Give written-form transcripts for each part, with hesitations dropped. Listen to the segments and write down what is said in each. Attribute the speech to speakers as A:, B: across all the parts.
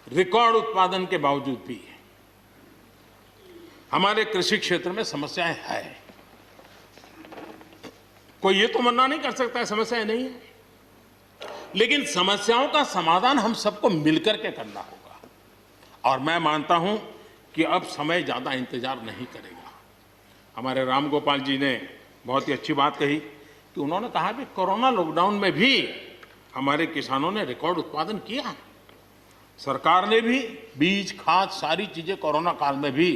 A: Record उत्पादन के बावजूद भी हमारे कृषि क्षेत्र में समस्याएं हैं। कोई ये तो मना नहीं कर सकता है समस्याएं नहीं है, लेकिन समस्याओं का समाधान हम सबको मिलकर के करना होगा। और मैं मानता हूं कि अब समय ज्यादा इंतजार नहीं करेगा। हमारे राम गोपाल जी ने बहुत ही अच्छी बात कही कि उन्होंने कहा कि कोरोना लॉकडाउन में भी हमारे किसानों ने रिकॉर्ड उत्पादन किया। सरकार ने भी बीज, खाद, सारी चीजें कोरोना काल में भी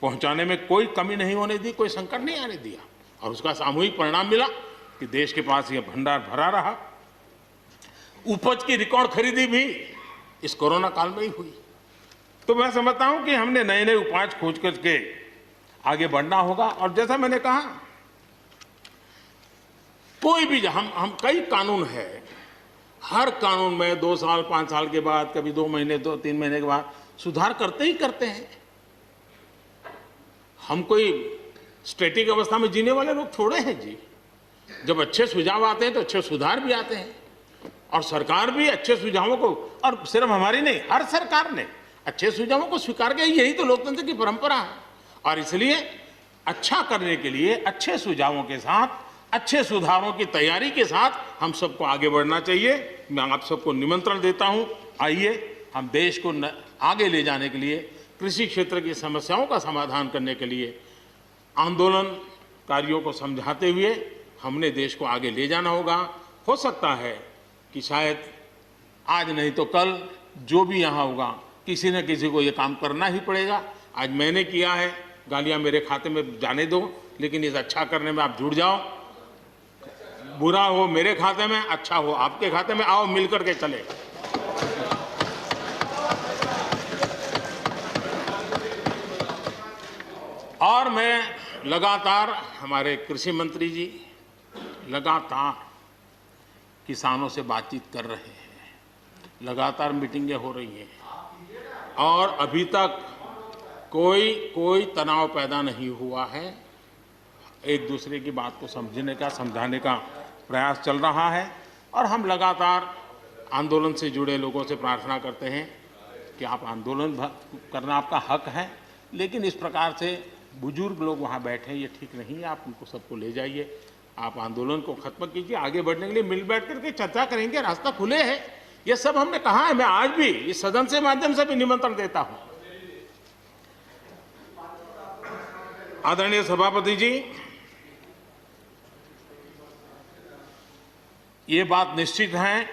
A: पहुंचाने में कोई कमी नहीं होने दी, कोई संकट नहीं आने दिया, और उसका सामूहिक परिणाम मिला कि देश के पास यह भंडार भरा रहा। उपज की रिकॉर्ड खरीदी भी इस कोरोना काल में ही हुई। तो मैं समझता हूं कि हमने नए नए उपाय खोज करके आगे बढ़ना होगा। और जैसा मैंने कहा, कोई भी हम कई कानून है, हर कानून में 2 साल 5 साल के बाद, कभी 2 महीने 2-3 महीने के बाद सुधार करते ही करते हैं। हम कोई स्टैटिक अवस्था में जीने वाले लोग थोड़े हैं जी। जब अच्छे सुझाव आते हैं तो अच्छे सुधार भी आते हैं, और सरकार भी अच्छे सुझावों को, और सिर्फ हमारी नहीं, हर सरकार ने अच्छे सुझावों को स्वीकार किया। यही तो लोकतंत्र की परंपरा है। और इसलिए अच्छा करने के लिए अच्छे सुझावों के साथ, अच्छे सुधारों की तैयारी के साथ हम सबको आगे बढ़ना चाहिए। मैं आप सबको निमंत्रण देता हूं, आइए हम देश को आगे ले जाने के लिए, कृषि क्षेत्र की समस्याओं का समाधान करने के लिए आंदोलनकारियों को समझाते हुए हमने देश को आगे ले जाना होगा। हो सकता है कि शायद आज नहीं तो कल जो भी यहाँ होगा, किसी न किसी को ये काम करना ही पड़ेगा। आज मैंने किया है, गालियाँ मेरे खाते में जाने दो, लेकिन इस अच्छा करने में आप जुड़ जाओ। बुरा हो मेरे खाते में, अच्छा हो आपके खाते में, आओ मिलकर के चले। और मैं लगातार, हमारे कृषि मंत्री जी लगातार किसानों से बातचीत कर रहे हैं, लगातार मीटिंगें हो रही हैं, और अभी तक कोई तनाव पैदा नहीं हुआ है। एक दूसरे की बात को समझने का, समझाने का प्रयास चल रहा है। और हम लगातार आंदोलन से जुड़े लोगों से प्रार्थना करते हैं कि आप आंदोलन करना आपका हक है, लेकिन इस प्रकार से बुजुर्ग लोग वहाँ बैठे, ये ठीक नहीं है। आप उनको सबको ले जाइए, आप आंदोलन को खत्म कीजिए। आगे बढ़ने के लिए मिल बैठ करके चर्चा करेंगे, रास्ता खुले है। ये सब हमने कहा है। मैं आज भी इस सदन से माध्यम से भी निमंत्रण देता हूं। आदरणीय सभापति जी, ये बात निश्चित है,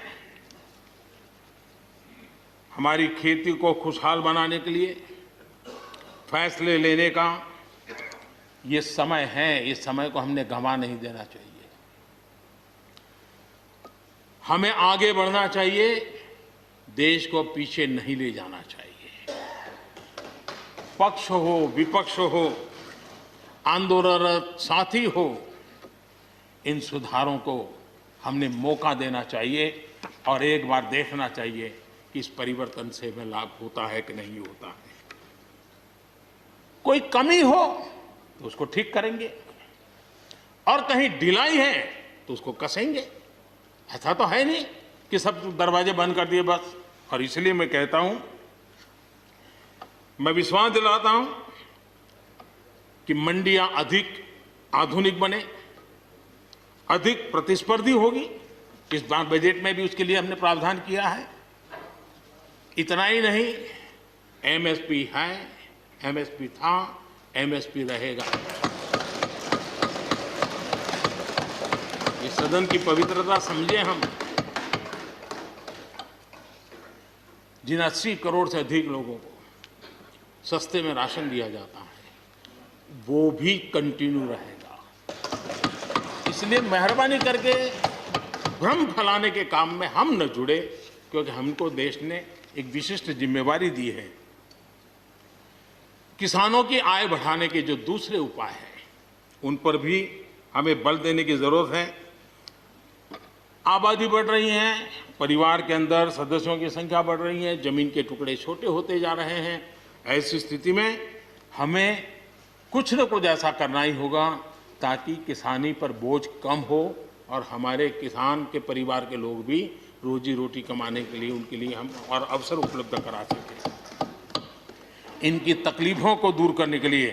A: हमारी खेती को खुशहाल बनाने के लिए फैसले लेने का ये समय है। इस समय को हमने गंवा नहीं देना चाहिए। हमें आगे बढ़ना चाहिए, देश को पीछे नहीं ले जाना चाहिए। पक्ष हो, विपक्ष हो, आंदोलनरत साथी हो, इन सुधारों को हमने मौका देना चाहिए, और एक बार देखना चाहिए कि इस परिवर्तन से हमें लाभ होता है कि नहीं होता है। कोई कमी हो तो उसको ठीक करेंगे, और कहीं ढिलाई है तो उसको कसेंगे। ऐसा तो है नहीं कि सब दरवाजे बंद कर दिए बस। और इसलिए मैं कहता हूं, मैं विश्वास दिलाता हूं कि मंडियां अधिक आधुनिक बने, अधिक प्रतिस्पर्धी होगी। इस बार बजट में भी उसके लिए हमने प्रावधान किया है। इतना ही नहीं, एमएसपी है, एमएसपी था, एमएसपी रहेगा। ये सदन की पवित्रता समझे हम। जिन 80 करोड़ से अधिक लोगों को सस्ते में राशन दिया जाता है, वो भी कंटिन्यू रहेगा। इसलिए मेहरबानी करके भ्रम फैलाने के काम में हम न जुड़े, क्योंकि हमको देश ने एक विशिष्ट जिम्मेवारी दी है। किसानों की आय बढ़ाने के जो दूसरे उपाय हैं, उन पर भी हमें बल देने की जरूरत है। आबादी बढ़ रही है, परिवार के अंदर सदस्यों की संख्या बढ़ रही है, जमीन के टुकड़े छोटे होते जा रहे हैं। ऐसी स्थिति में हमें कुछ न कुछ ऐसा करना ही होगा ताकि किसानी पर बोझ कम हो, और हमारे किसान के परिवार के लोग भी रोजी रोटी कमाने के लिए, उनके लिए हम और अवसर उपलब्ध करा सकें। इनकी तकलीफों को दूर करने के लिए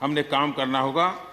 A: हमने काम करना होगा।